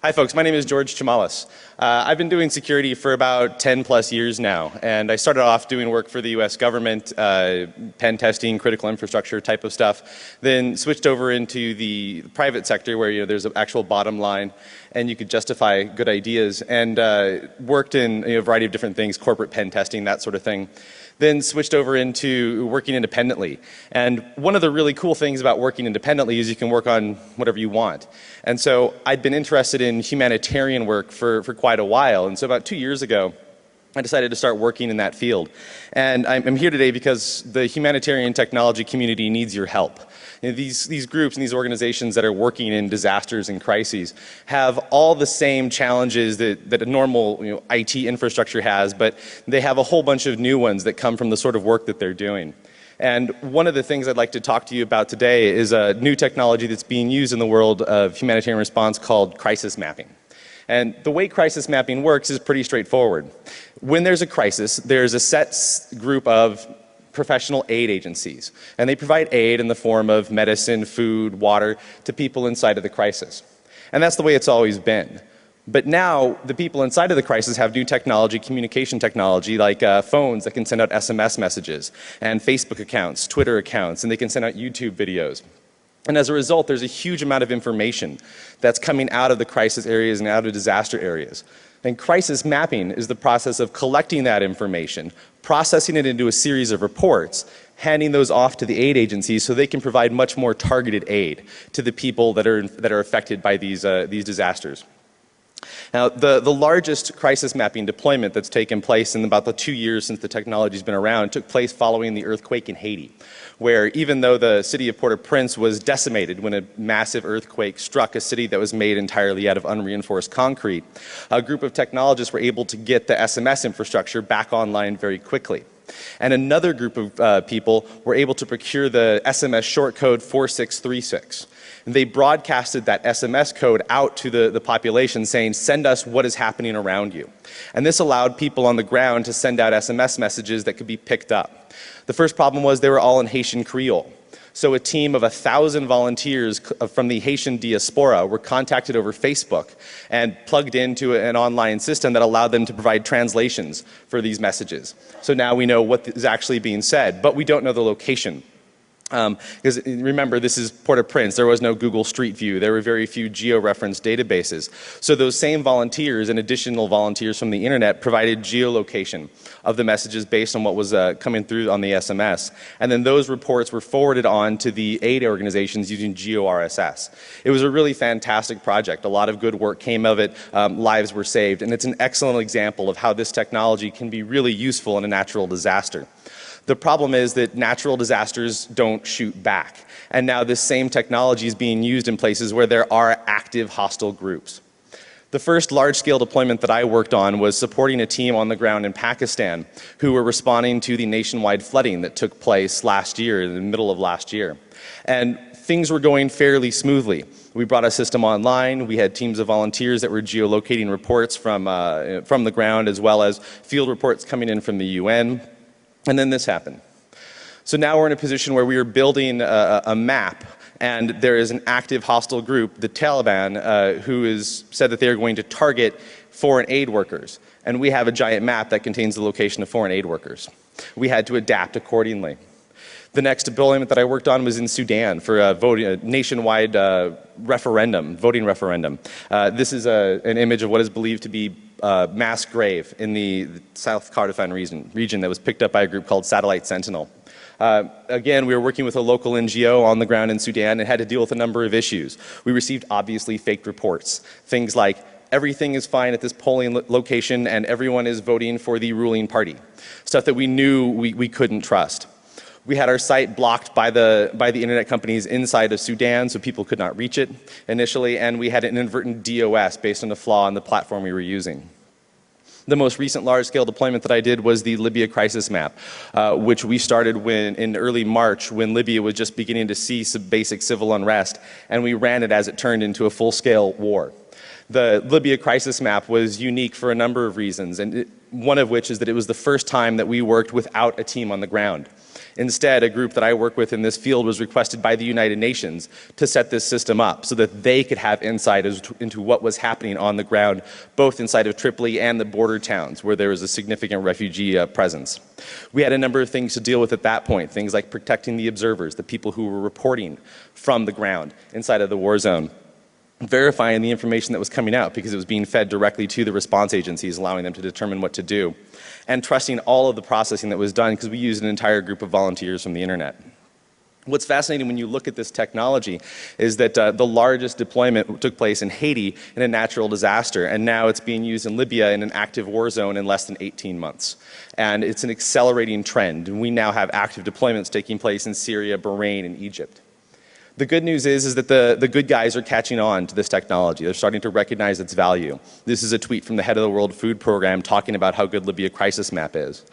Hi folks, my name is George Chamales. I've been doing security for about 10 plus years now, and I started off doing work for the US government, pen testing, critical infrastructure type of stuff, then switched over into the private sector where there's an actual bottom line and you could justify good ideas, and worked in a variety of different things, corporate pen testing, that sort of thing. Then switched over into working independently. And one of the really cool things about working independently is you can work on whatever you want. And so I'd been interested in humanitarian work for quite a while. And so about 2 years ago, I decided to start working in that field. And I'm here today because the humanitarian technology community needs your help. These groups and these organizations that are working in disasters and crises have all the same challenges that a normal IT infrastructure has, but they have a whole bunch of new ones that come from the sort of work that they're doing. And one of the things I'd like to talk to you about today is a new technology that's being used in the world of humanitarian response called crisis mapping. And the way crisis mapping works is pretty straightforward. When there's a crisis, there's a set group of professional aid agencies, and they provide aid in the form of medicine, food, water to people inside of the crisis. And that's the way it's always been. But now the people inside of the crisis have new technology, communication technology, like phones that can send out SMS messages, and Facebook accounts, Twitter accounts, and they can send out YouTube videos. And as a result, there's a huge amount of information that's coming out of the crisis areas and out of disaster areas. And crisis mapping is the process of collecting that information, processing it into a series of reports, handing those off to the aid agencies so they can provide much more targeted aid to the people that are affected by these disasters. Now, the largest crisis mapping deployment that's taken place in about the 2 years since the technology's been around took place following the earthquake in Haiti, where even though the city of Port-au-Prince was decimated when a massive earthquake struck a city that was made entirely out of unreinforced concrete, a group of technologists were able to get the SMS infrastructure back online very quickly. And another group of people were able to procure the SMS short code 4636. And they broadcasted that SMS code out to the population saying, send us what is happening around you. And this allowed people on the ground to send out SMS messages that could be picked up. The first problem was they were all in Haitian Creole. So a team of 1,000 volunteers from the Haitian diaspora were contacted over Facebook and plugged into an online system that allowed them to provide translations for these messages. So now we know what is actually being said, but we don't know the location. Because remember, this is Port-au-Prince. There was no Google Street View. There were very few geo-reference databases. So those same volunteers and additional volunteers from the internet provided geolocation of the messages based on what was coming through on the SMS. And then those reports were forwarded on to the aid organizations using GeoRSS. It was a really fantastic project. A lot of good work came of it. Lives were saved. And it's an excellent example of how this technology can be really useful in a natural disaster. The problem is that natural disasters don't shoot back. And now this same technology is being used in places where there are active hostile groups. The first large-scale deployment that I worked on was supporting a team on the ground in Pakistan who were responding to the nationwide flooding that took place last year, in the middle of last year. And things were going fairly smoothly. We brought a system online. We had teams of volunteers that were geolocating reports from the ground, as well as field reports coming in from the UN. And then this happened. So now we're in a position where we are building a map, and there is an active hostile group, the Taliban, who has said that they are going to target foreign aid workers. And we have a giant map that contains the location of foreign aid workers. We had to adapt accordingly. The next deployment that I worked on was in Sudan for a nationwide voting referendum. This is an image of what is believed to be mass grave in the South Kordofan region that was picked up by a group called Satellite Sentinel. Again, we were working with a local NGO on the ground in Sudan and had to deal with a number of issues. We received obviously faked reports. Things like, everything is fine at this polling location and everyone is voting for the ruling party. Stuff that we knew we couldn't trust. We had our site blocked by the internet companies inside of Sudan, so people could not reach it initially, and we had an inadvertent DOS based on a flaw in the platform we were using. The most recent large-scale deployment that I did was the Libya crisis map, which we started in early March when Libya was just beginning to see some basic civil unrest, and we ran it as it turned into a full-scale war. The Libya crisis map was unique for a number of reasons, and one of which is that it was the first time that we worked without a team on the ground. Instead, a group that I work with in this field was requested by the United Nations to set this system up so that they could have insight into what was happening on the ground, both inside of Tripoli and the border towns where there was a significant refugee presence. We had a number of things to deal with at that point, things like protecting the observers, the people who were reporting from the ground inside of the war zone, verifying the information that was coming out because it was being fed directly to the response agencies, allowing them to determine what to do, and trusting all of the processing that was done because we used an entire group of volunteers from the internet. What's fascinating when you look at this technology is that the largest deployment took place in Haiti in a natural disaster, and now it's being used in Libya in an active war zone in less than 18 months. And it's an accelerating trend, and we now have active deployments taking place in Syria, Bahrain, and Egypt. The good news is that the good guys are catching on to this technology. They're starting to recognize its value. This is a tweet from the head of the World Food Program talking about how good Libya crisis map is.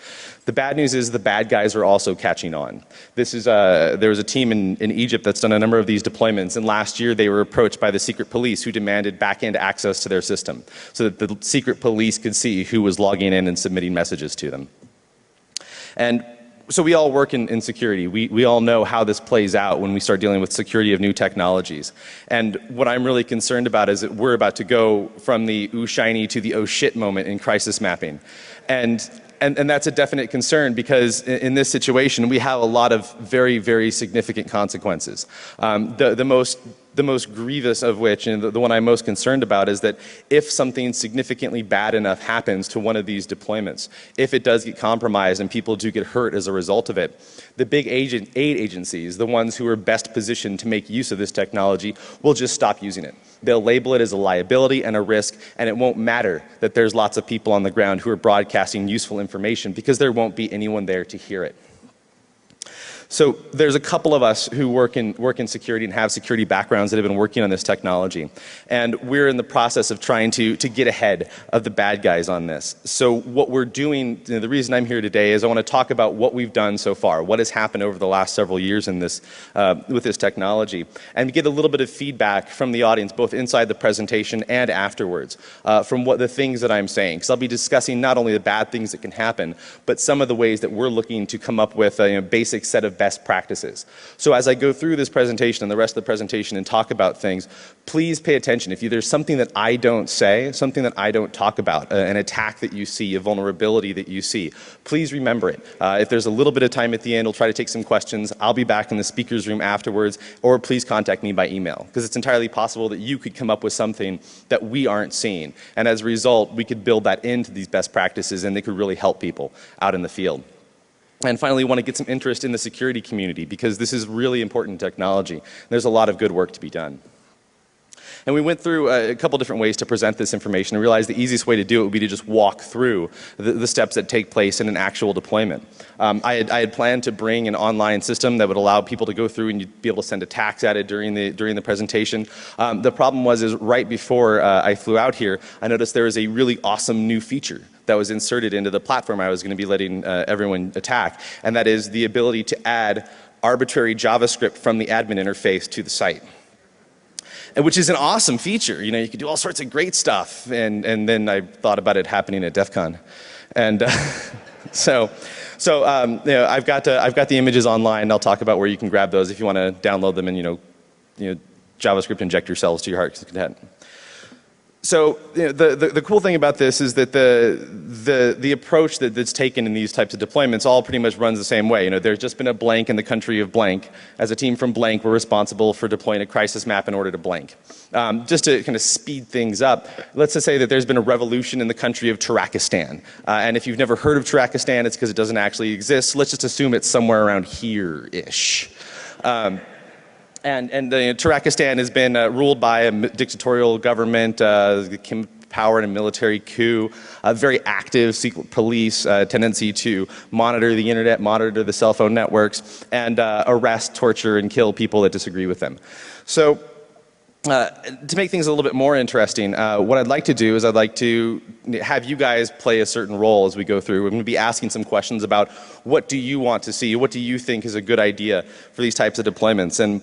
The bad news is the bad guys are also catching on. There was a team in Egypt that's done a number of these deployments, and last year they were approached by the secret police who demanded back-end access to their system so that the secret police could see who was logging in and submitting messages to them. And so we all work in security. We all know how this plays out when we start dealing with security of new technologies. And what I'm really concerned about is that we're about to go from the ooh shiny to the oh shit moment in crisis mapping. And that's a definite concern because in this situation we have a lot of very, very significant consequences. The most grievous of which, and the one I'm most concerned about, is that if something significantly bad enough happens to one of these deployments, if it does get compromised and people do get hurt as a result of it, the big aid agencies, the ones who are best positioned to make use of this technology, will just stop using it. They'll label it as a liability and a risk, and it won't matter that there's lots of people on the ground who are broadcasting useful information because there won't be anyone there to hear it. So there's a couple of us who work in security and have security backgrounds that have been working on this technology. And we're in the process of trying to get ahead of the bad guys on this. So what we're doing, the reason I'm here today is I want to talk about what we've done so far, what has happened over the last several years in this, with this technology, and get a little bit of feedback from the audience, both inside the presentation and afterwards, from the things that I'm saying. Because I'll be discussing not only the bad things that can happen, but some of the ways that we're looking to come up with a basic set of best practices. So as I go through this presentation and the rest of the presentation and talk about things, please pay attention. If there's something that I don't say, something that I don't talk about, an attack that you see, a vulnerability that you see, please remember it. If there's a little bit of time at the end, we'll try to take some questions. I'll be back in the speaker's room afterwards, or please contact me by email, because it's entirely possible that you could come up with something that we aren't seeing. And as a result, we could build that into these best practices and they could really help people out in the field. And finally, we want to get some interest in the security community because this is really important technology. There's a lot of good work to be done. And we went through a couple different ways to present this information and realized the easiest way to do it would be to just walk through the steps that take place in an actual deployment. I had planned to bring an online system that would allow people to go through and you'd be able to send attacks at it during the presentation. The problem was right before I flew out here, I noticed there was a really awesome new feature that was inserted into the platform I was going to be letting everyone attack, and that is the ability to add arbitrary JavaScript from the admin interface to the site. Which is an awesome feature. You can do all sorts of great stuff. And then I thought about it happening at DEFCON. And so I've got the images online. I'll talk about where you can grab those if you want to download them and JavaScript inject yourselves to your heart's content. So the cool thing about this is that the approach that's taken in these types of deployments all pretty much runs the same way. There's just been a blank in the country of blank. As a team from blank, we're responsible for deploying a crisis map in order to blank. Just to kind of speed things up, let's just say that there's been a revolution in the country of Turkestan. And if you've never heard of Turkestan, it's because it doesn't actually exist. So let's just assume it's somewhere around here-ish. And Turkestan has been ruled by a dictatorial government, power and a military coup, a very active secret police tendency to monitor the internet, monitor the cell phone networks, and arrest, torture, and kill people that disagree with them. So to make things a little bit more interesting, what I'd like to do is I'd like to have you guys play a certain role as we go through. We're going to be asking some questions about what do you want to see, what do you think is a good idea for these types of deployments. And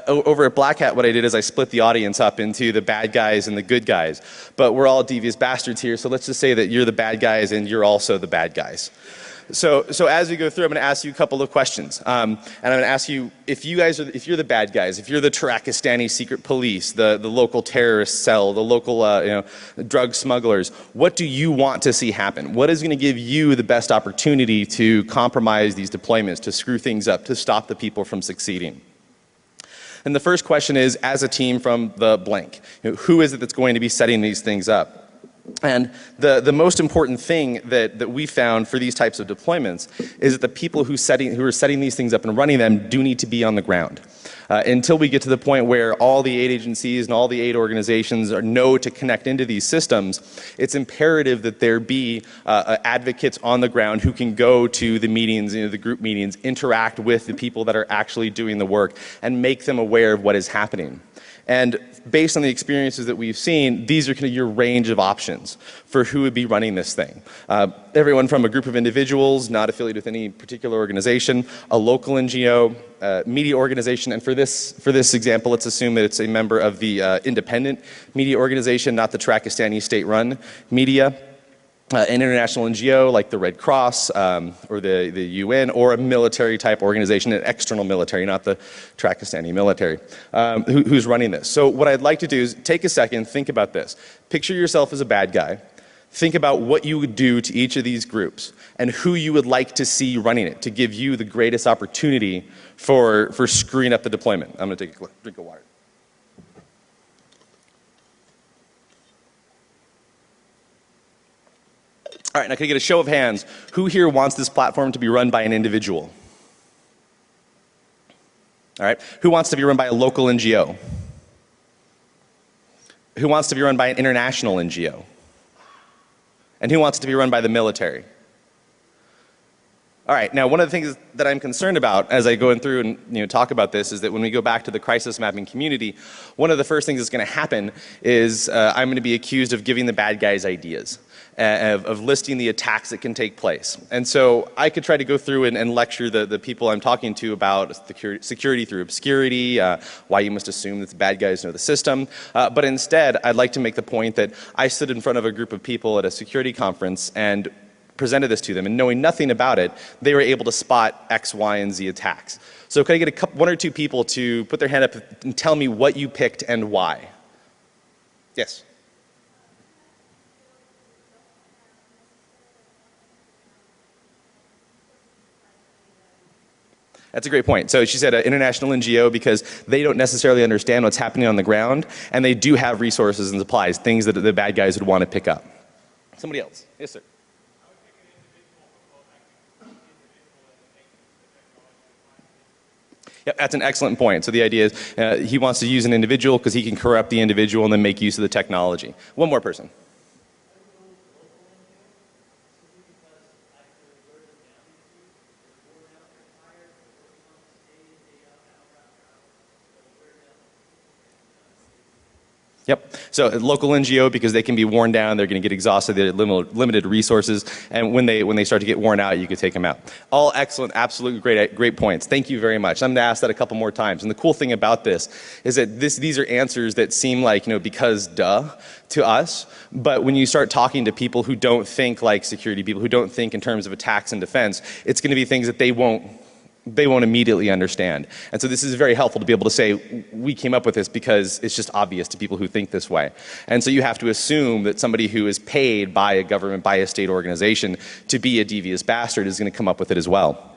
over at Black Hat, what I did is I split the audience up into the bad guys and the good guys. But we're all devious bastards here, so let's just say that you're the bad guys and you're also the bad guys. So as we go through, I'm going to ask you a couple of questions. And I'm going to ask you, if you're the bad guys, if you're the Tarakistani secret police, the local terrorist cell, the local drug smugglers, what do you want to see happen? What is going to give you the best opportunity to compromise these deployments, to screw things up, to stop the people from succeeding? And the first question is, as a team from the blank, who is it that's going to be setting these things up? And the most important thing that we found for these types of deployments is that the people who are setting these things up and running them do need to be on the ground. Until we get to the point where all the aid agencies and all the aid organizations know to connect into these systems, it's imperative that there be advocates on the ground who can go to the meetings, the group meetings, interact with the people that are actually doing the work, and make them aware of what is happening. And based on the experiences that we've seen, these are kind of your range of options for who would be running this thing. Everyone from a group of individuals, not affiliated with any particular organization, a local NGO, media organization, and for this example, let's assume that it's a member of the independent media organization, not the Tarakistani state-run media. An international NGO like the Red Cross or the UN, or a military type organization, an external military, not the Tarakistani military, who's running this. So what I'd like to do is take a second, think about this. Picture yourself as a bad guy. Think about what you would do to each of these groups and who you would like to see running it to give you the greatest opportunity for screwing up the deployment. I'm going to take a drink of water. All right, now can I get a show of hands? Who here wants this platform to be run by an individual? All right, who wants to be run by a local NGO? Who wants to be run by an international NGO? And who wants to be run by the military? All right, now one of the things that I'm concerned about as I go through and talk about this is that when we go back to the crisis mapping community, one of the first things that's going to happen is I'm going to be accused of giving the bad guys ideas, of listing the attacks that can take place. And so I could try to go through and lecture the people I'm talking to about security through obscurity, why you must assume that the bad guys know the system. But instead, I'd like to make the point that I stood in front of a group of people at a security conference and presented this to them, and knowing nothing about it, they were able to spot X, Y, and Z attacks. So can I get one or two people to put their hand up and tell me what you picked and why? Yes? That's a great point. So she said an international NGO because they don't necessarily understand what's happening on the ground, and they do have resources and supplies, things that the bad guys would want to pick up. Somebody else? Yes, sir. Yep, that's an excellent point. So the idea is he wants to use an individual because he can corrupt the individual and then make use of the technology. One more person. Yep. So a local NGO because they can be worn down, they're going to get exhausted, they have limited resources, and when they start to get worn out, you can take them out. All excellent, absolutely great points. Thank you very much. I'm going to ask that a couple more times. And the cool thing about this is that these are answers that seem like, because duh to us, but when you start talking to people who don't think like security, people who don't think in terms of attacks and defense, it's going to be things that they won't immediately understand. And so this is very helpful to be able to say, we came up with this because it's just obvious to people who think this way. And so you have to assume that somebody who is paid by a government, by a state organization to be a devious bastard is going to come up with it as well.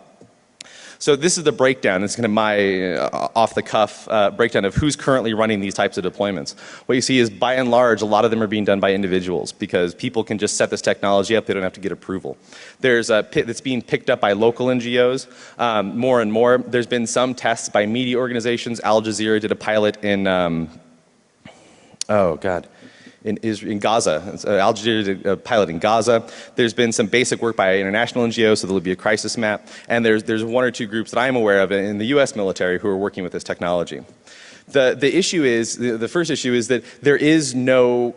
So this is the breakdown. It's kind of my off-the-cuff breakdown of who's currently running these types of deployments. What you see is, by and large, a lot of them are being done by individuals because people can just set this technology up. They don't have to get approval. There's a pit that's being picked up by local NGOs more and more. There's been some tests by media organizations. Al Jazeera did a pilot in, in Gaza. Al Jazeera did a pilot in Gaza. There's been some basic work by international NGOs, so there'll be a crisis map. And there's one or two groups that I'm aware of in the US military who are working with this technology. The issue is, the first issue is that there is no,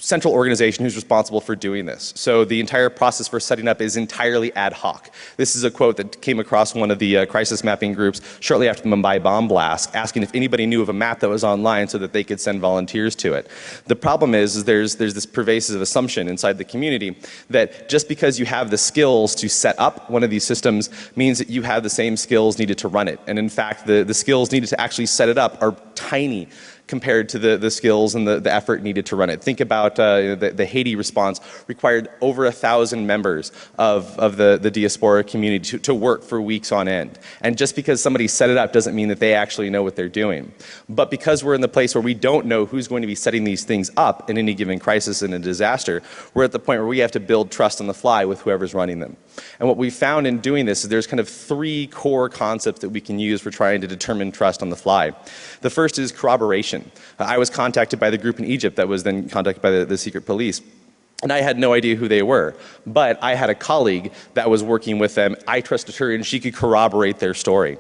central organization who's responsible for doing this. So the entire process for setting up is entirely ad hoc. This is a quote that came across one of the crisis mapping groups shortly after the Mumbai bomb blast, asking if anybody knew of a map that was online so that they could send volunteers to it. The problem is there's this pervasive assumption inside the community that just because you have the skills to set up one of these systems means that you have the same skills needed to run it. And in fact, the skills needed to actually set it up are tiny compared to the skills and the effort needed to run it. Think about the Haiti response required over 1,000 members of the diaspora community to work for weeks on end. And just because somebody set it up doesn't mean that they actually know what they're doing. But because we're in the place where we don't know who's going to be setting these things up in any given crisis and a disaster, we're at the point where we have to build trust on the fly with whoever's running them. And what we found in doing this is there's kind of 3 core concepts that we can use for trying to determine trust on the fly. The first is corroboration. I was contacted by the group in Egypt that was then contacted by the secret police. And I had no idea who they were, but I had a colleague that was working with them. I trusted her and she could corroborate their story.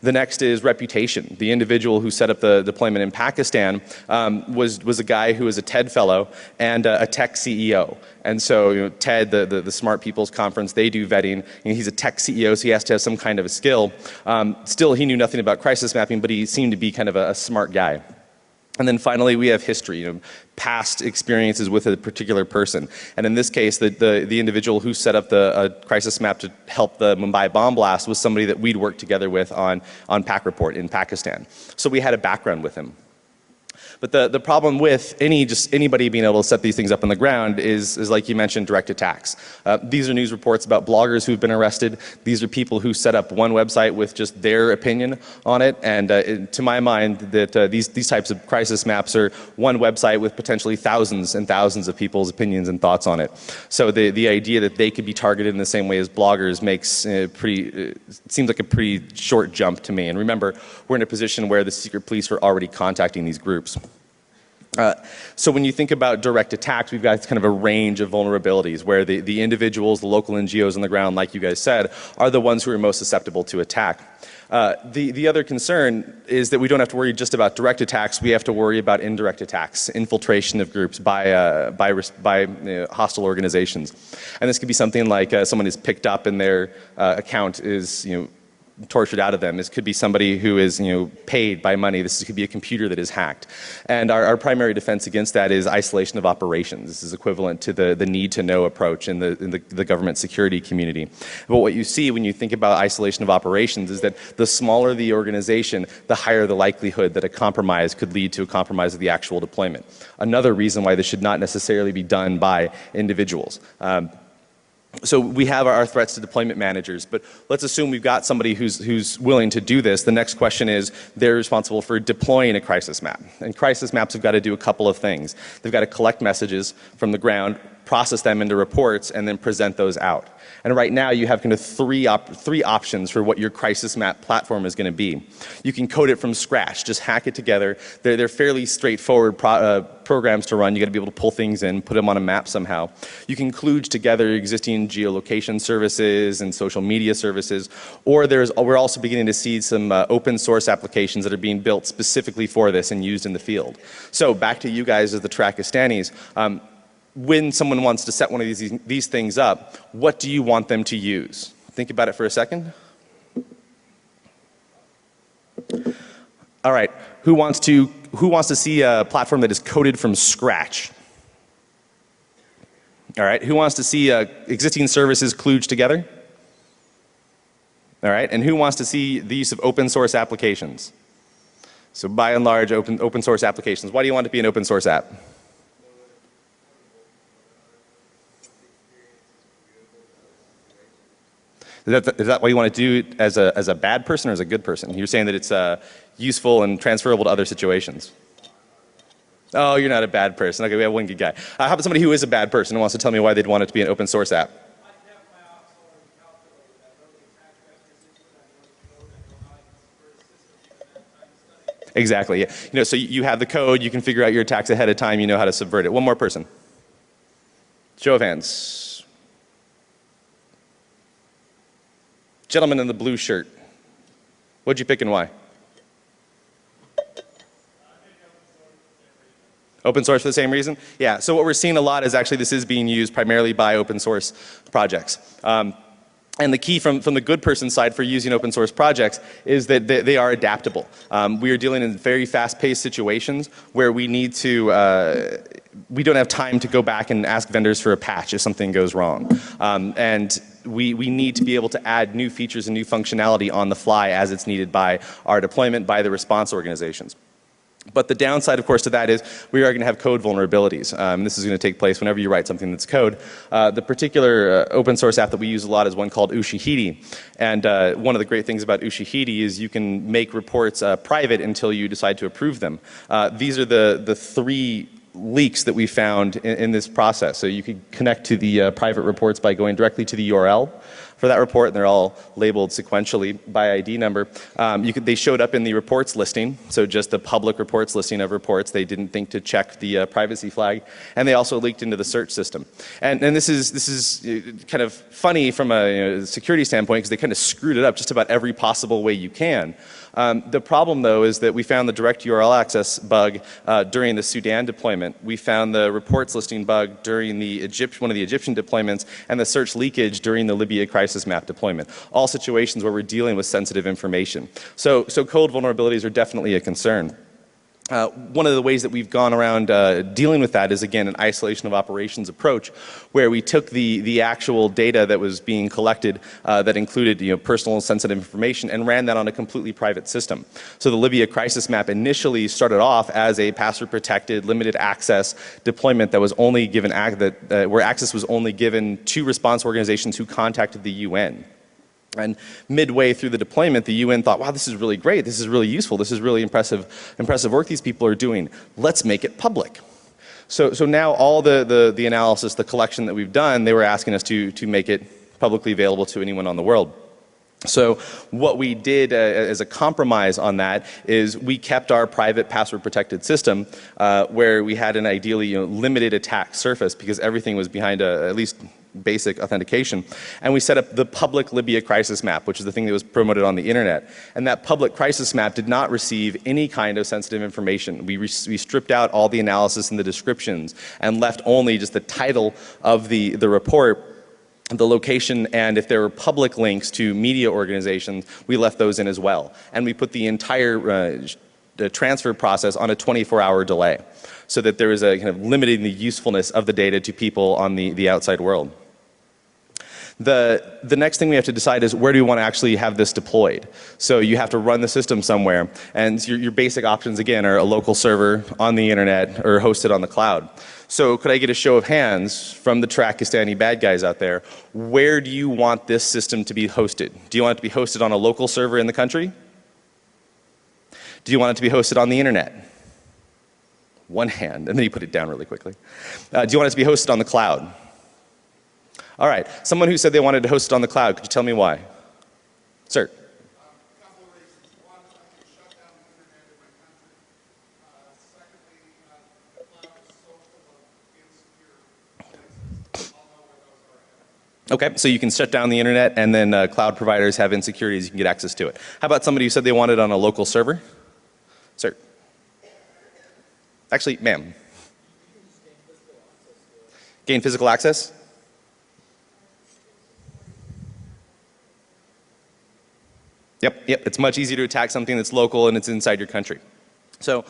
The next is reputation. The individual who set up the deployment in Pakistan was a guy who was a TED fellow and a tech CEO. And so TED, the Smart People's Conference, they do vetting. He's a tech CEO, so he has to have some kind of a skill. Still, he knew nothing about crisis mapping, but he seemed to be kind of a smart guy. And then finally, we have history, past experiences with a particular person. And in this case, the individual who set up the crisis map to help the Mumbai bomb blast was somebody that we'd worked together with on PAC Report in Pakistan. So we had a background with him. But the problem with anybody being able to set these things up on the ground is like you mentioned, direct attacks. These are news reports about bloggers who've been arrested. These are people who set up one website with just their opinion on it. And to my mind, that these types of crisis maps are one website with potentially thousands and thousands of people's opinions and thoughts on it. So the idea that they could be targeted in the same way as bloggers makes seems like a pretty short jump to me. And remember, we're in a position where the secret police are already contacting these groups. So when you think about direct attacks, we've got kind of a range of vulnerabilities where the individuals, the local NGOs on the ground, like you guys said, are the ones who are most susceptible to attack. The other concern is that we don't have to worry just about direct attacks. We have to worry about indirect attacks, infiltration of groups by hostile organizations. And this could be something like someone is picked up and their account is tortured out of them. This could be somebody who is paid by money. This could be a computer that is hacked. And our primary defense against that is isolation of operations. This is equivalent to the need to know approach in the government security community. But what you see when you think about isolation of operations is that the smaller the organization, the higher the likelihood that a compromise could lead to a compromise of the actual deployment. Another reason why this should not necessarily be done by individuals. So we have our threats to deployment managers, but let's assume we've got somebody who's willing to do this. The next question is they're responsible for deploying a crisis map. And crisis maps have got to do a couple of things. They've got to collect messages from the ground, process them into reports, and then present those out. And right now you have kind of three options for what your crisis map platform is going to be. You can code it from scratch, just hack it together. They're fairly straightforward programs to run. You got to be able to pull things in, put them on a map somehow. You can kludge together existing geolocation services and social media services, or we're also beginning to see some open source applications that are being built specifically for this and used in the field. So back to you guys as the Trackistanis. When someone wants to set one of these things up, what do you want them to use? Think about it for a second. All right, who wants to see a platform that is coded from scratch? All right, who wants to see existing services kludged together? All right, and who wants to see the use of open source applications? So by and large, open source applications. Why do you want it to be an open source app? Is that what you want to do as a bad person or as a good person? You're saying that it's useful and transferable to other situations. Oh, you're not a bad person. Okay, we have one good guy. How about somebody who is a bad person and wants to tell me why they'd want it to be an open source app? Exactly. Yeah. So you have the code. You can figure out your attacks ahead of time. You know how to subvert it. One more person. Show of hands. Gentleman in the blue shirt. What'd you pick and why? Open source for the same reason? Yeah, so what we're seeing a lot is actually this is being used primarily by open source projects. And the key from the good person side for using open source projects is that they are adaptable. We are dealing in very fast-paced situations where we need to, we don't have time to go back and ask vendors for a patch if something goes wrong. And we need to be able to add new features and new functionality on the fly as it's needed by our deployment, by the response organizations. But the downside, of course, to that is we are going to have code vulnerabilities. This is going to take place whenever you write something that's code. The particular open source app that we use a lot is one called Ushahidi. And one of the great things about Ushahidi is you can make reports private until you decide to approve them. These are the three leaks that we found in this process. So you could connect to the private reports by going directly to the URL for that report, and they're all labeled sequentially by ID number. They showed up in the reports listing, so just the public reports listing of reports. They didn't think to check the privacy flag, and they also leaked into the search system. And this is kind of funny from a security standpoint because they kind of screwed it up just about every possible way you can. The problem, though, is that we found the direct URL access bug during the Sudan deployment. We found the reports listing bug during one of the Egyptian deployments, and the search leakage during the Libya crisis map deployment. All situations where we're dealing with sensitive information. So code vulnerabilities are definitely a concern. One of the ways that we've gone around dealing with that is, again, an isolation of operations approach, where we took the actual data that was being collected that included personal and sensitive information and ran that on a completely private system. So the Libya crisis map initially started off as a password-protected, limited access deployment that was only given where access was only given to response organizations who contacted the UN. And midway through the deployment, the UN thought, wow, this is really great, this is really useful, this is really impressive work these people are doing. Let's make it public. So now all the analysis, the collection that we've done, they were asking us to make it publicly available to anyone on the world. So what we did as a compromise on that is we kept our private password-protected system where we had an ideally limited attack surface because everything was behind at least basic authentication. And we set up the public Libya crisis map, which is the thing that was promoted on the internet. And that public crisis map did not receive any kind of sensitive information. We stripped out all the analysis and the descriptions and left only just the title of the report, the location, and if there were public links to media organizations, we left those in as well. And we put the entire the transfer process on a 24-hour delay so that there was a kind of limiting the usefulness of the data to people on the outside world. The next thing we have to decide is where do we want to actually have this deployed. So you have to run the system somewhere, and your basic options again are a local server on the internet or hosted on the cloud. So could I get a show of hands from the Trackistani bad guys out there? Where do you want this system to be hosted? Do you want it to be hosted on a local server in the country? Do you want it to be hosted on the internet? One hand, and then you put it down really quickly. Do you want it to be hosted on the cloud? All right, someone who said they wanted to host it on the cloud, could you tell me why? Sir. Couple of reasons. One, I can shut down the internet in my country. Secondly, the cloud is so full of insecure places. I'll know where those are at. Okay, so you can shut down the internet and then cloud providers have insecurities, you can get access to it. How about somebody who said they wanted it on a local server? Sir. Actually, ma'am. Gain physical access? Yep, it's much easier to attack something that's local and it's inside your country. So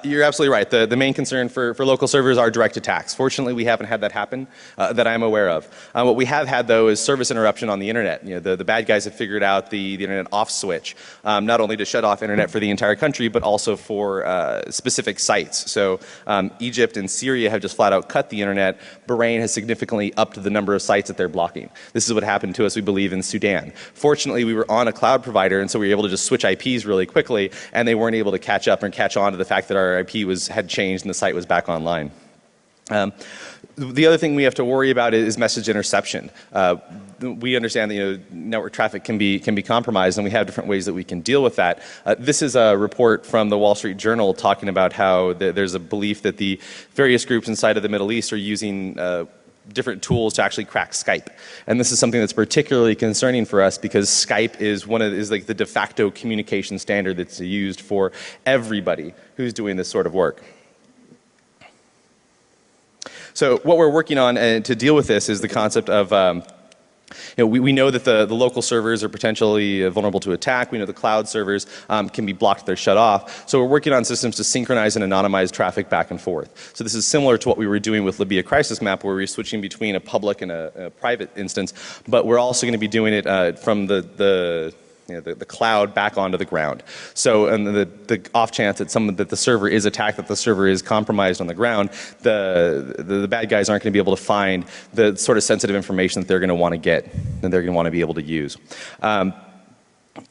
you're absolutely right. The main concern for local servers are direct attacks. Fortunately, we haven't had that happen that I'm aware of. What we have had, though, is service interruption on the internet. The bad guys have figured out the internet off switch, not only to shut off internet for the entire country, but also for specific sites. So Egypt and Syria have just flat out cut the internet. Bahrain has significantly upped the number of sites that they're blocking. This is what happened to us, we believe, in Sudan. Fortunately, we were on a cloud provider, and so we were able to just switch IPs really quickly, and they weren't able to catch up and catch on to the fact that our IP had changed and the site was back online. The other thing we have to worry about is message interception. We understand that network traffic can be compromised, and we have different ways that we can deal with that. This is a report from the Wall Street Journal talking about how there's a belief that the various groups inside of the Middle East are using different tools to actually crack Skype. And this is something that's particularly concerning for us because Skype is like the de facto communication standard that's used for everybody who's doing this sort of work. So what we're working on to deal with this is the concept of we know that the local servers are potentially vulnerable to attack. We know the cloud servers can be blocked, they're shut off. So we're working on systems to synchronize and anonymize traffic back and forth. So this is similar to what we were doing with Libya Crisis Map, where we're switching between a public and a private instance, but we're also going to be doing it from the cloud back onto the ground. So, and the off chance that the server is attacked, that the server is compromised on the ground, the bad guys aren't going to be able to find the sort of sensitive information that they're going to want to get, and they're going to want to be able to use.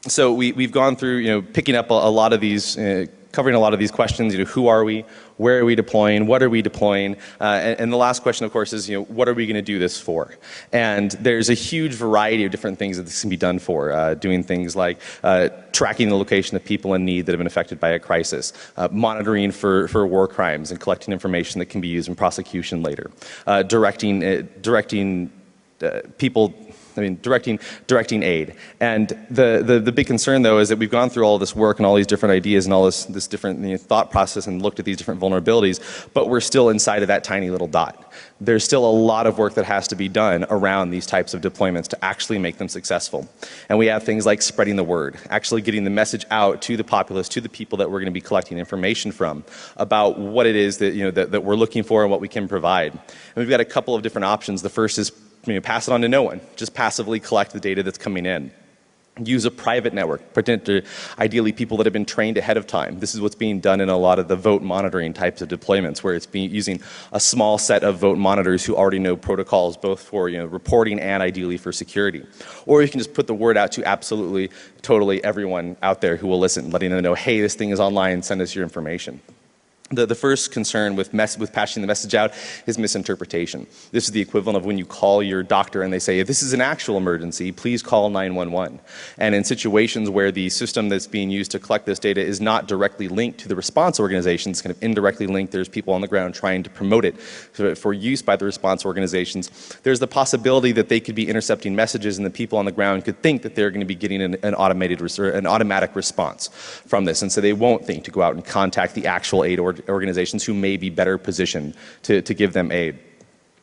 So we've gone through, picking up a lot of these, covering a lot of these questions. Who are we? Where are we deploying? What are we deploying? And the last question, of course, is what are we going to do this for? And there's a huge variety of different things that this can be done for. Doing things like tracking the location of people in need that have been affected by a crisis, monitoring for war crimes and collecting information that can be used in prosecution later, directing aid. And the big concern, though, is that we've gone through all this work and all these different ideas and all this different thought process and looked at these different vulnerabilities, but we're still inside of that tiny little dot. There's still a lot of work that has to be done around these types of deployments to actually make them successful. And we have things like spreading the word, actually getting the message out to the populace, to the people that we're going to be collecting information from about what it is that, that we're looking for and what we can provide. And we've got a couple of different options. The first is pass it on to no one. Just passively collect the data that's coming in. Use a private network, ideally people that have been trained ahead of time. This is what's being done in a lot of the vote monitoring types of deployments, where it's using a small set of vote monitors who already know protocols both for reporting and ideally for security. Or you can just put the word out to absolutely, totally everyone out there who will listen, letting them know, hey, this thing is online, send us your information. The first concern with passing the message out is misinterpretation. This is the equivalent of when you call your doctor and they say, if this is an actual emergency, please call 911. And in situations where the system that's being used to collect this data is not directly linked to the response organizations, kind of indirectly linked, there's people on the ground trying to promote it for use by the response organizations, there's the possibility that they could be intercepting messages and the people on the ground could think that they're going to be getting an automatic response from this. And so they won't think to go out and contact the actual aid organizations who may be better positioned to give them aid.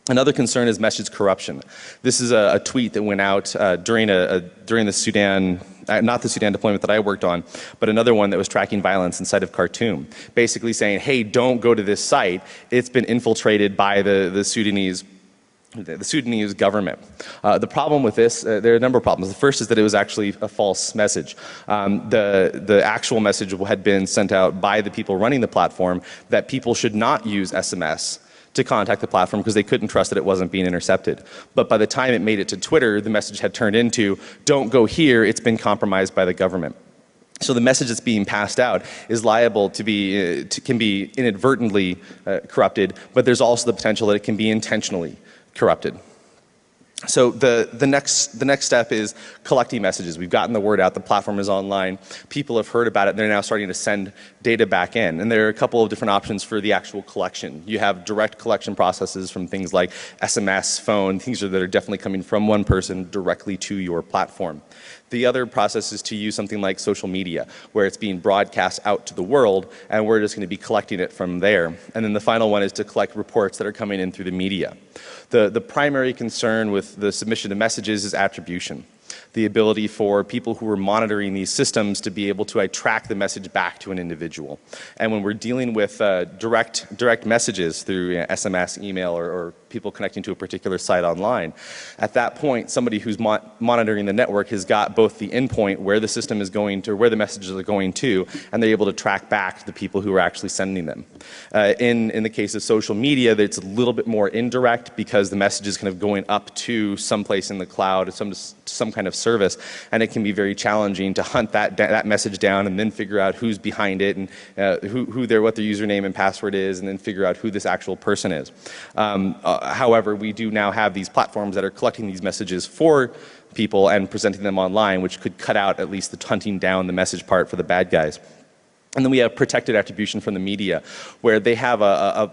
Another concern is message corruption. This is a tweet that went out during the Sudan, not the Sudan deployment that I worked on, but another one that was tracking violence inside of Khartoum, basically saying, hey, don't go to this site. It's been infiltrated by the Sudanese government. The problem with this, there are a number of problems. The first is that it was actually a false message. The actual message had been sent out by the people running the platform that people should not use SMS to contact the platform because they couldn't trust that it wasn't being intercepted. But by the time it made it to Twitter, the message had turned into, don't go here, it's been compromised by the government. So the message that's being passed out is liable to be, can be inadvertently corrupted, but there's also the potential that it can be intentionally corrupted. So the next step is collecting messages. We've gotten the word out, the platform is online, people have heard about it, and they're now starting to send data back in. And there are a couple of different options for the actual collection. You have direct collection processes from things like SMS, phone, things that are definitely coming from one person directly to your platform. The other process is to use something like social media, where it's being broadcast out to the world, and we're just going to be collecting it from there. And then the final one is to collect reports that are coming in through the media. The primary concern with the submission of messages is attribution. The ability for people who are monitoring these systems to be able to track the message back to an individual. And when we're dealing with direct messages through SMS, email, or people connecting to a particular site online, at that point, somebody who's monitoring the network has got both the endpoint where the system is going to, where the messages are going to, and they're able to track back the people who are actually sending them. In the case of social media, it's a little bit more indirect because the message is kind of going up to someplace in the cloud, some kind of service, and it can be very challenging to hunt that message down and then figure out who's behind it and what their username and password is, and then figure out who this actual person is. However, we do now have these platforms that are collecting these messages for people and presenting them online, which could cut out at least the hunting down the message part for the bad guys. And then we have protected attribution from the media, where they have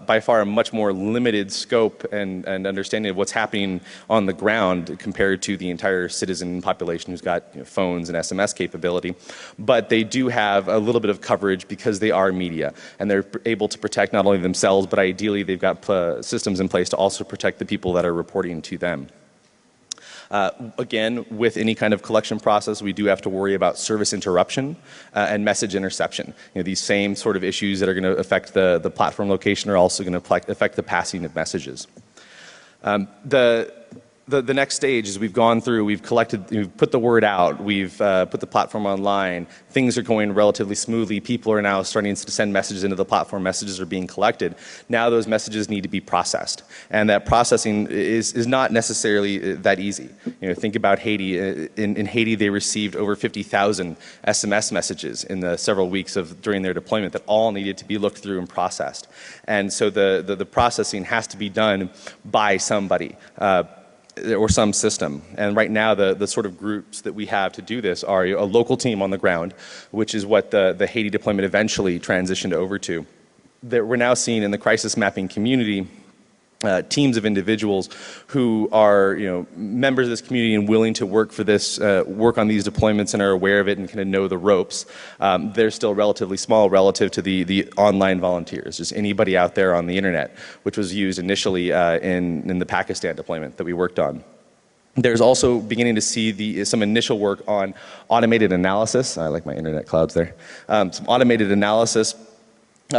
by far a much more limited scope and understanding of what's happening on the ground compared to the entire citizen population who's got phones and SMS capability. But they do have a little bit of coverage because they are media, and they're able to protect not only themselves, but ideally they've got systems in place to also protect the people that are reporting to them. Again, with any kind of collection process, we do have to worry about service interruption and message interception. These same sort of issues that are going to affect the platform location are also going to affect the passing of messages. The next stage is we've gone through, we've collected, we've put the word out, we've put the platform online, things are going relatively smoothly, people are now starting to send messages into the platform, messages are being collected. Now those messages need to be processed, and that processing is not necessarily that easy. Think about Haiti. In Haiti they received over 50,000 SMS messages in the several weeks during their deployment that all needed to be looked through and processed. And so the processing has to be done by somebody. Or some system. And right now the sort of groups that we have to do this are a local team on the ground, which is what the Haiti deployment eventually transitioned over to. That we're now seeing in the crisis mapping community teams of individuals who are members of this community and willing to work for this, work on these deployments and are aware of it and kind of know the ropes. They're still relatively small relative to the online volunteers, just anybody out there on the internet, which was used initially in the Pakistan deployment that we worked on. There's also beginning to see some initial work on automated analysis. I like my internet clouds there. Some automated analysis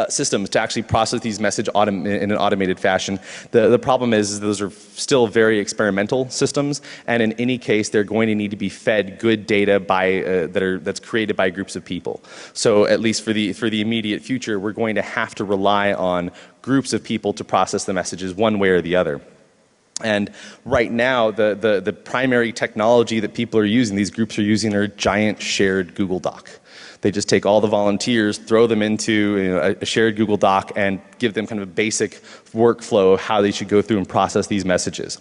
systems to actually process these messages in an automated fashion. The problem is those are still very experimental systems, and in any case they're going to need to be fed good data that's created by groups of people. So at least for the immediate future, we're going to have to rely on groups of people to process the messages one way or the other. And right now, the primary technology that people are using, these groups are using, are a giant shared Google Doc. They just take all the volunteers, throw them into a shared Google Doc, and give them kind of a basic workflow of how they should go through and process these messages.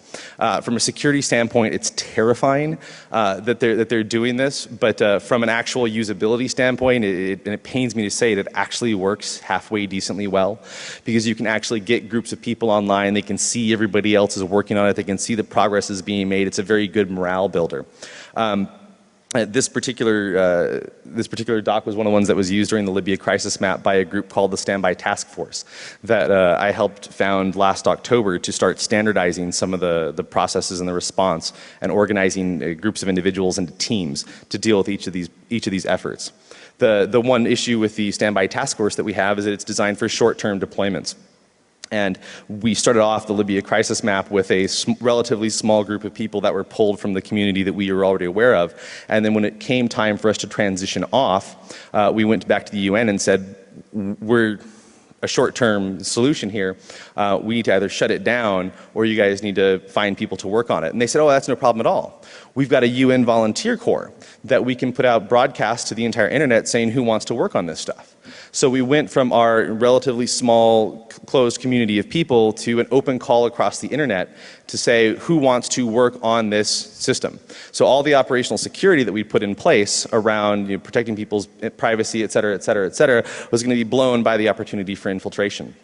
From a security standpoint, it's terrifying that they're doing this, but from an actual usability standpoint, and it pains me to say it actually works halfway decently well, because you can actually get groups of people online, they can see everybody else is working on it, they can see the progress is being made. It's a very good morale builder. This particular doc was one of the ones that was used during the Libya crisis map by a group called the Standby Task Force that I helped found last October to start standardizing some of the processes and the response and organizing groups of individuals into teams to deal with each of these efforts. The one issue with the Standby Task Force that we have is that it's designed for short-term deployments. And we started off the Libya crisis map with a relatively small group of people that were pulled from the community that we were already aware of. And then when it came time for us to transition off, we went back to the UN and said, we're a short-term solution here. We need to either shut it down or you guys need to find people to work on it. And they said, oh, that's no problem at all. We've got a UN volunteer corps that we can put out broadcasts to the entire internet saying who wants to work on this stuff. So we went from our relatively small, closed community of people to an open call across the internet to say who wants to work on this system. So all the operational security that we put in place around protecting people's privacy, et cetera, was going to be blown by the opportunity for infiltration.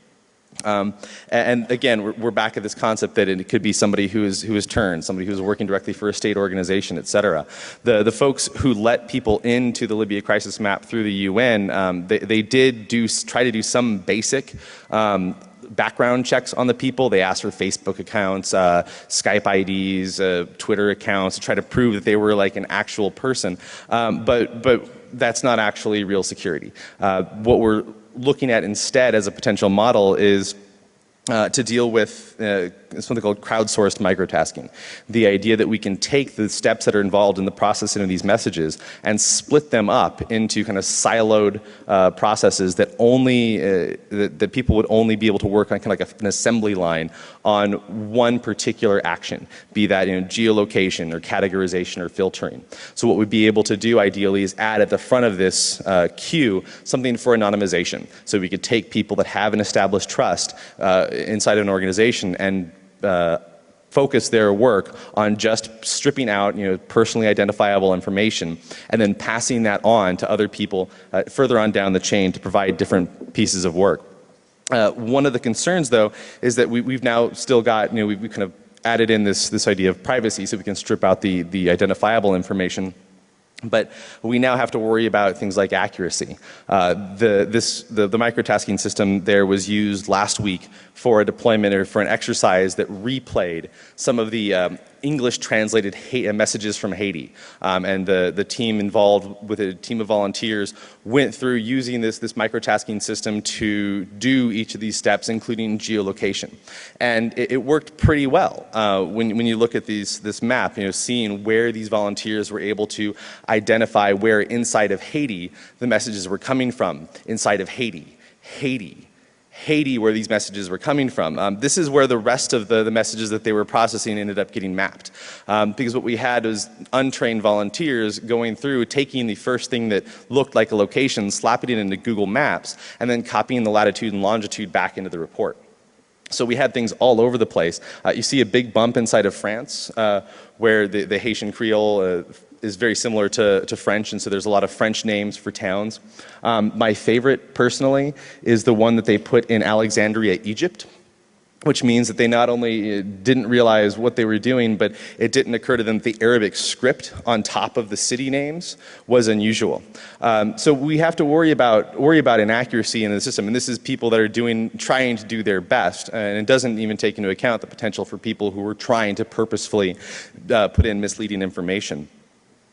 And again, we're back at this concept that it could be somebody who is turned, somebody who's working directly for a state organization, et cetera. The folks who let people into the Libya crisis map through the UN, they did try to do some basic background checks on the people. They asked for Facebook accounts, Skype IDs, Twitter accounts to try to prove that they were like an actual person. But that's not actually real security. What we're looking at instead as a potential model is to deal with something called crowdsourced microtasking. The idea that we can take the steps that are involved in the processing of these messages and split them up into kind of siloed processes that only that people would only be able to work on kind of like an assembly line on one particular action, be that geolocation or categorization or filtering. So what we'd be able to do ideally is add at the front of this queue something for anonymization. So we could take people that have an established trust inside of an organization and focus their work on just stripping out, personally identifiable information and then passing that on to other people further on down the chain to provide different pieces of work. One of the concerns, though, is that we've now still got, we kind of added in this idea of privacy so we can strip out the identifiable information. But we now have to worry about things like accuracy. The microtasking system there was used last week for a deployment or for an exercise that replayed some of the English translated messages from Haiti. And the team involved with a team of volunteers went through using this microtasking system to do each of these steps, including geolocation. And it worked pretty well. When you look at this map, seeing where these volunteers were able to identify where inside of Haiti the messages were coming from, inside of Haiti, where these messages were coming from. This is where the rest of the messages that they were processing ended up getting mapped. Because what we had was untrained volunteers going through, taking the first thing that looked like a location, slapping it into Google Maps, and then copying the latitude and longitude back into the report. So we had things all over the place. You see a big bump inside of France, where the Haitian Creole is very similar to French, and so there's a lot of French names for towns. My favorite, personally, is the one that they put in Alexandria, Egypt, which means that they not only didn't realize what they were doing, but it didn't occur to them that the Arabic script on top of the city names was unusual. So we have to worry about inaccuracy in the system, and this is people that are trying to do their best, and it doesn't even take into account the potential for people who are trying to purposefully put in misleading information.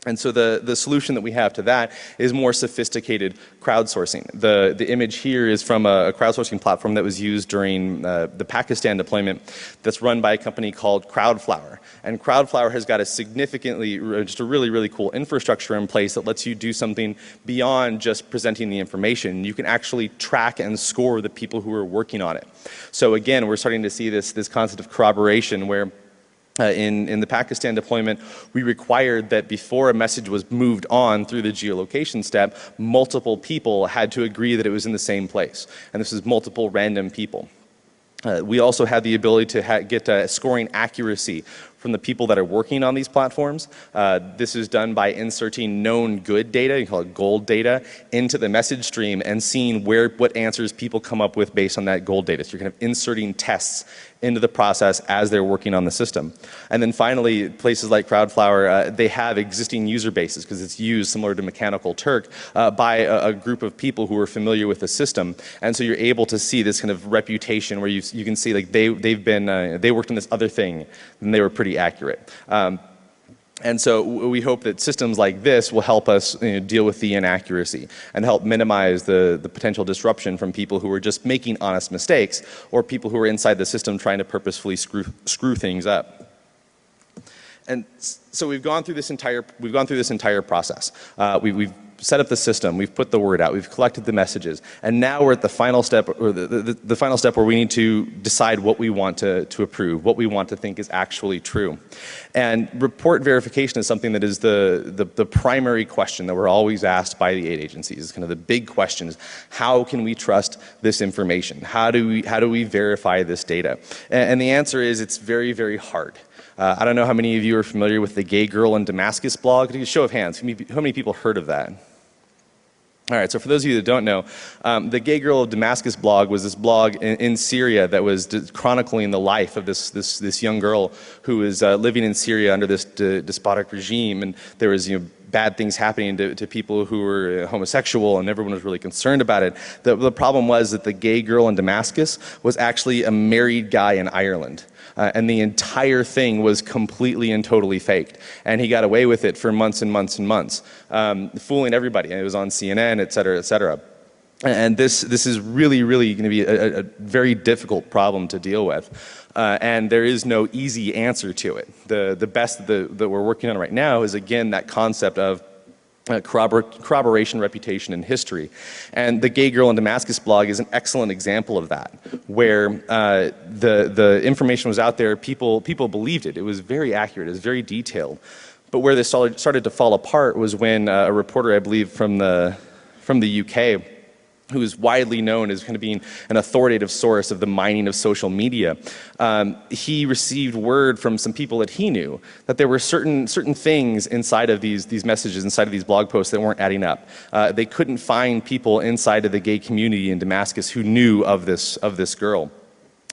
And so the solution that we have to that is more sophisticated crowdsourcing. The image here is from a crowdsourcing platform that was used during the Pakistan deployment that's run by a company called Crowdflower. And Crowdflower has got just a really, really cool infrastructure in place that lets you do something beyond just presenting the information. You can actually track and score the people who are working on it. So again, we're starting to see this concept of corroboration where in the Pakistan deployment, we required that before a message was moved on through the geolocation step, multiple people had to agree that it was in the same place. And this is multiple random people. We also had the ability to get scoring accuracy from the people that are working on these platforms. This is done by inserting known good data, you call it gold data, into the message stream and seeing what answers people come up with based on that gold data. So you're kind of inserting tests into the process as they're working on the system. And then finally, places like Crowdflower, they have existing user bases because it's used similar to Mechanical Turk by a group of people who are familiar with the system. And so you're able to see this kind of reputation where you can see like they worked on this other thing and they were pretty accurate. And so we hope that systems like this will help us deal with the inaccuracy and help minimize the potential disruption from people who are just making honest mistakes or people who are inside the system trying to purposefully screw things up. And so we've gone through this entire process. We've set up the system, we've put the word out, we've collected the messages, and now we're at the final step, or the final step where we need to decide what we want to approve, what we want to think is actually true. And report verification is something that is the primary question that we're always asked by the aid agencies. It's kind of the big question is, how can we trust this information? How do we verify this data? And the answer is, it's very, very hard. I don't know how many of you are familiar with the Gay Girl in Damascus blog. Show of hands, how many people heard of that? All right, so for those of you that don't know, the Gay Girl of Damascus blog was this blog in Syria that was chronicling the life of this young girl who was living in Syria under this despotic regime, and there was bad things happening to people who were homosexual, and everyone was really concerned about it. The problem was that the Gay Girl in Damascus was actually a married guy in Ireland. And the entire thing was completely and totally faked. And he got away with it for months and months and months, fooling everybody. And it was on CNN, et cetera, et cetera. And this is really, really going to be a very difficult problem to deal with. And there is no easy answer to it. The best that we're working on right now is, again, that concept of corroboration, reputation, and history. And the Gay Girl in Damascus blog is an excellent example of that, where the information was out there, people believed it. It was very accurate, it was very detailed. But where this started to fall apart was when a reporter, I believe from the UK, who is widely known as kind of being an authoritative source of the mining of social media, he received word from some people that he knew that there were certain things inside of these messages, inside of these blog posts that weren't adding up. They couldn't find people inside of the gay community in Damascus who knew of this girl.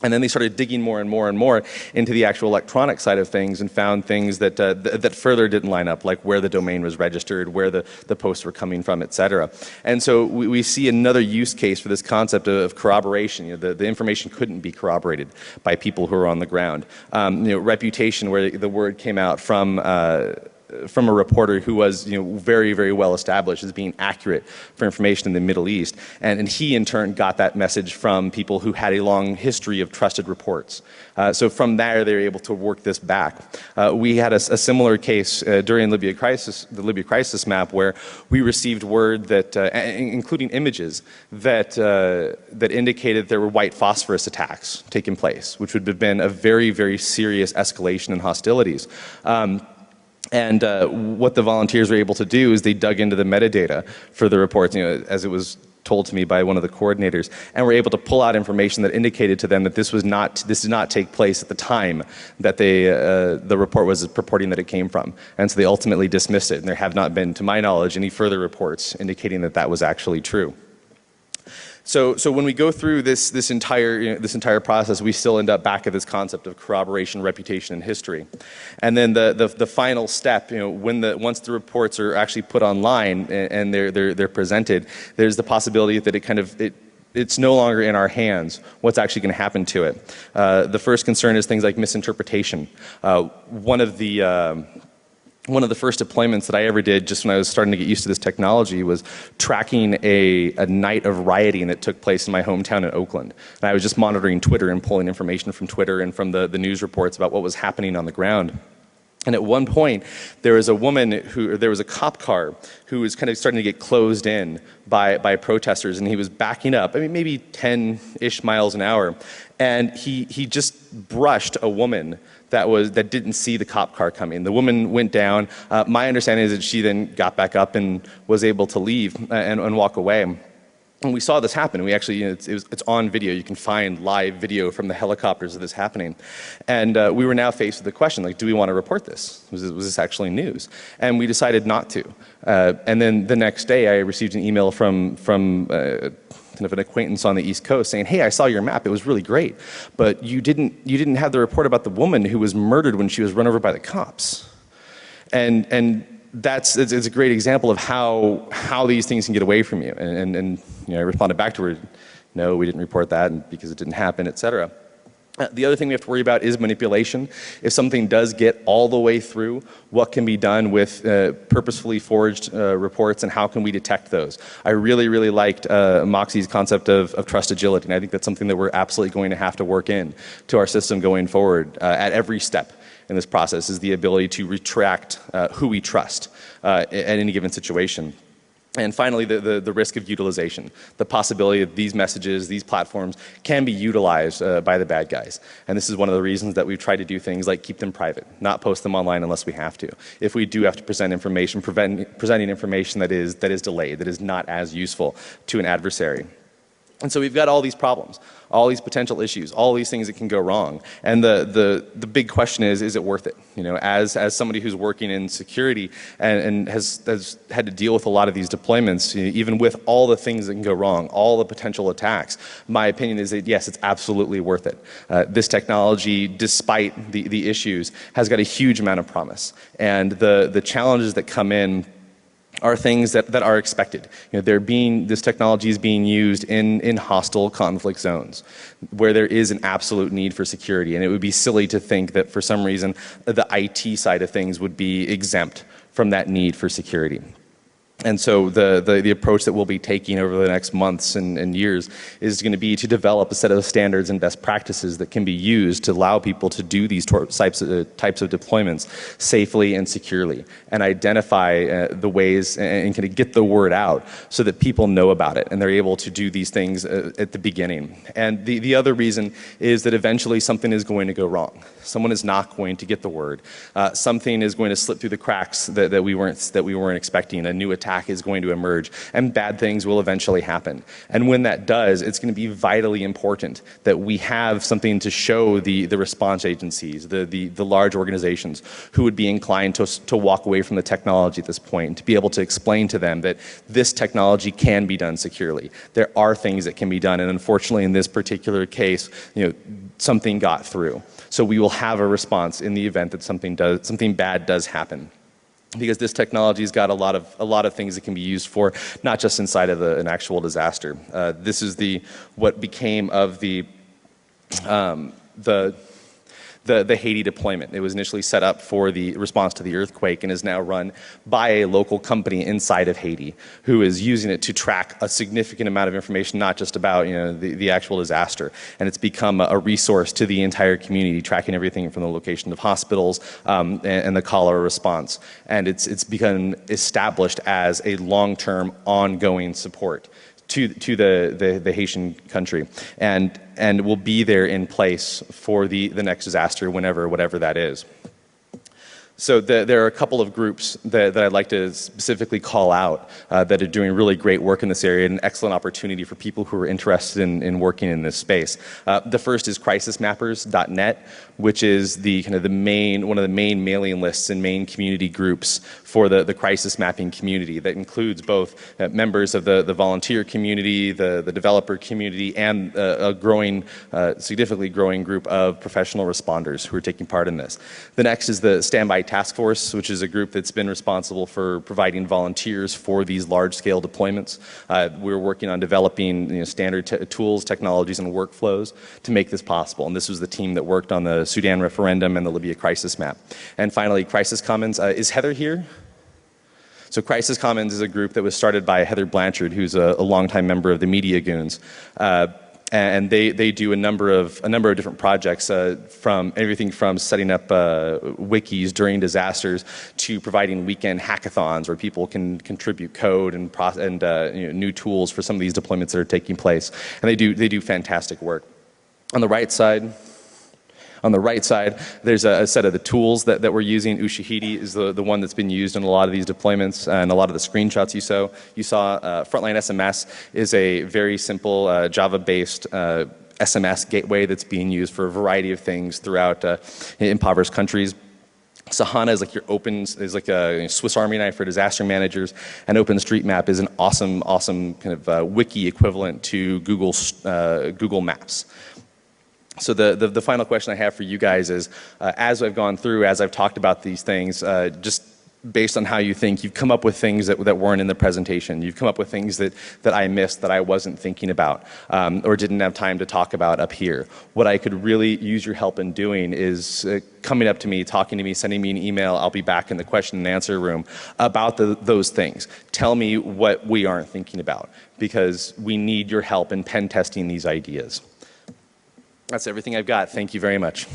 And then they started digging more and more and more into the actual electronic side of things and found things that that further didn't line up, like where the domain was registered, where the posts were coming from, et cetera. And so we see another use case for this concept of corroboration. You know, the information couldn't be corroborated by people who are on the ground. You know, reputation, where the word came out from a reporter who was, you know, very, very well established as being accurate for information in the Middle East. And he, in turn, got that message from people who had a long history of trusted reports. So from there, they were able to work this back. We had a similar case during the Libya crisis map, where we received word that, including images, that indicated there were white phosphorus attacks taking place, which would have been a very, very serious escalation in hostilities. And what the volunteers were able to do is they dug into the metadata for the reports, you know, as it was told to me by one of the coordinators, and were able to pull out information that indicated to them that this did not take place at the time that the report was purporting that it came from. And so they ultimately dismissed it, and there have not been, to my knowledge, any further reports indicating that that was actually true. So when we go through this entire process, we still end up back at this concept of corroboration, reputation, and history. And then the final step, you know, once the reports are actually put online and they're presented, there's the possibility that it's no longer in our hands what's actually going to happen to it. The first concern is things like misinterpretation. One of the first deployments that I ever did, just when I was starting to get used to this technology, was tracking a night of rioting that took place in my hometown in Oakland. And I was just monitoring Twitter and pulling information from Twitter and from the news reports about what was happening on the ground. And at one point, there was a cop car who was kind of starting to get closed in by protesters, and he was backing up, I mean, maybe 10-ish miles an hour, and he just brushed a woman that didn't see the cop car coming. The woman went down. My understanding is that she then got back up and was able to leave and walk away. And we saw this happen. We actually, you know, it's on video. You can find live video from the helicopters of this happening. And we were now faced with the question, like, do we want to report this? Was this actually news? And we decided not to. And then the next day, I received an email from kind of an acquaintance on the East Coast saying, hey, I saw your map, it was really great, but you didn't have the report about the woman who was murdered when she was run over by the cops. And it's a great example of how these things can get away from you. And you know, I responded back to her, no, we didn't report that because it didn't happen, et cetera. The other thing we have to worry about is manipulation. If something does get all the way through, what can be done with purposefully forged reports, and how can we detect those? I really, really liked Moxie's concept of trust agility, and I think that's something that we're absolutely going to have to work in to our system going forward at every step in this process, is the ability to retract who we trust at any given situation. And finally, the risk of utilization, the possibility that these messages, these platforms can be utilized by the bad guys. And this is one of the reasons that we've tried to do things like keep them private, not post them online unless we have to. If we do have to present information, presenting information that is delayed, that is not as useful to an adversary. And so we've got all these problems, all these potential issues, all these things that can go wrong. And the big question is it worth it? You know, as somebody who's working in security and has had to deal with a lot of these deployments, you know, even with all the things that can go wrong, all the potential attacks, my opinion is that yes, it's absolutely worth it. This technology, despite the issues, has got a huge amount of promise. And the challenges that come in are things that are expected. You know, this technology is being used in hostile conflict zones where there is an absolute need for security, and it would be silly to think that for some reason the IT side of things would be exempt from that need for security. And so the approach that we'll be taking over the next months and years is going to be to develop a set of standards and best practices that can be used to allow people to do these types of deployments safely and securely, and identify the ways and kind of get the word out so that people know about it and they're able to do these things at the beginning. And the other reason is that eventually something is going to go wrong. Someone is not going to get the word. Something is going to slip through the cracks that we weren't expecting. A new attack attack is going to emerge, and bad things will eventually happen. And when that does, it's going to be vitally important that we have something to show the response agencies, the large organizations who would be inclined to walk away from the technology at this point, and to be able to explain to them that this technology can be done securely. There are things that can be done, and unfortunately in this particular case, something got through. So we will have a response in the event that something bad does happen. Because this technology's got a lot of things it can be used for, not just inside of an actual disaster. This is what became of the Haiti deployment. It was initially set up for the response to the earthquake and is now run by a local company inside of Haiti who is using it to track a significant amount of information, not just about the actual disaster. And it's become a resource to the entire community, tracking everything from the location of hospitals and the cholera response. And it's become established as a long-term, ongoing support to the Haitian country, and will be there in place for the next disaster, whatever that is. So there are a couple of groups that I'd like to specifically call out that are doing really great work in this area, and an excellent opportunity for people who are interested in working in this space. The first is crisismappers.net, which is one of the main mailing lists and main community groups for the crisis mapping community that includes both members of the volunteer community, the developer community, and a significantly growing group of professional responders who are taking part in this. The next is the Standby Task Force, which is a group that's been responsible for providing volunteers for these large-scale deployments. We're working on developing standard tools, technologies, and workflows to make this possible. And this was the team that worked on the Sudan referendum and the Libya crisis map. And finally, Crisis Commons. Is Heather here? So Crisis Commons is a group that was started by Heather Blanchard, who's a longtime member of the Media Goons. And they do a number of different projects, from everything from setting up wikis during disasters to providing weekend hackathons where people can contribute code and new tools for some of these deployments that are taking place. And they do fantastic work. On the right side, there's a set of the tools that we're using. Ushahidi is the one that's been used in a lot of these deployments, and a lot of the screenshots you saw. Frontline SMS is a very simple Java-based SMS gateway that's being used for a variety of things throughout impoverished countries. Sahana is like a Swiss Army knife for disaster managers, and OpenStreetMap is an awesome kind of wiki equivalent to Google Maps. So the final question I have for you guys is, as I've gone through, as I've talked about these things, just based on how you think, you've come up with things that weren't in the presentation. You've come up with things that I missed, that I wasn't thinking about, or didn't have time to talk about up here. What I could really use your help in doing is coming up to me, talking to me, sending me an email. I'll be back in the question and answer room about those things. Tell me what we aren't thinking about, because we need your help in pen testing these ideas. That's everything I've got. Thank you very much.